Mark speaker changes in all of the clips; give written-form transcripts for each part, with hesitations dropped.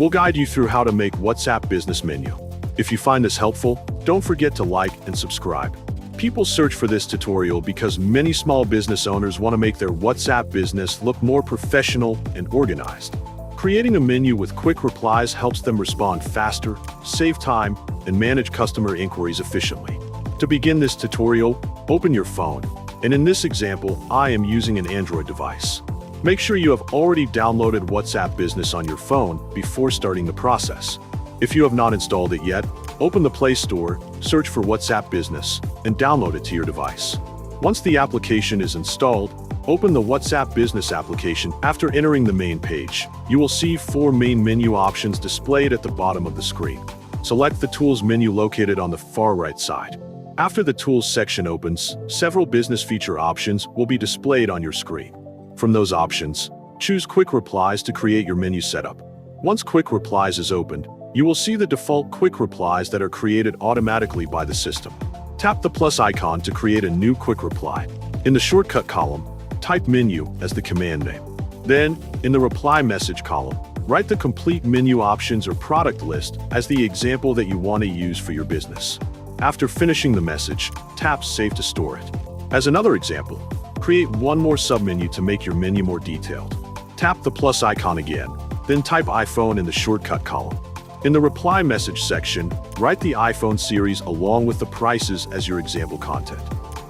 Speaker 1: We'll guide you through how to make WhatsApp business menu. If you find this helpful, don't forget to like and subscribe. People search for this tutorial because many small business owners want to make their WhatsApp business look more professional and organized. Creating a menu with quick replies helps them respond faster, save time, and manage customer inquiries efficiently. To begin this tutorial, open your phone, and in this example, I am using an Android device. Make sure you have already downloaded WhatsApp Business on your phone before starting the process. If you have not installed it yet, open the Play Store, search for WhatsApp Business, and download it to your device. Once the application is installed, open the WhatsApp Business application. After entering the main page, you will see 4 main menu options displayed at the bottom of the screen. Select the Tools menu located on the far right side. After the Tools section opens, several business feature options will be displayed on your screen. From those options, choose Quick Replies to create your menu setup. Once Quick Replies is opened, you will see the default quick replies that are created automatically by the system. Tap the plus icon to create a new quick reply. In the shortcut column, type menu as the command name. Then, in the reply message column, write the complete menu options or product list as the example that you want to use for your business. After finishing the message, tap Save to store it. As another example, create one more submenu to make your menu more detailed. Tap the plus icon again, then type iPhone in the shortcut column. In the reply message section, write the iPhone series along with the prices as your example content.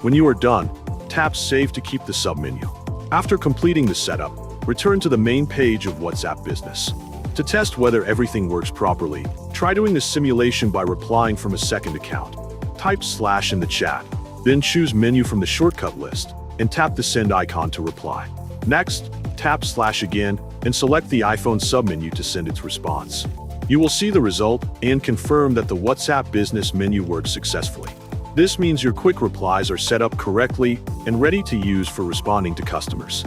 Speaker 1: When you are done, tap Save to keep the submenu. After completing the setup, return to the main page of WhatsApp Business. To test whether everything works properly, try doing the simulation by replying from a second account. Type / in the chat, then choose Menu from the shortcut list, and tap the send icon to reply. Next, tap / again, and select the iPhone submenu to send its response. You will see the result and confirm that the WhatsApp Business menu worked successfully. This means your quick replies are set up correctly and ready to use for responding to customers.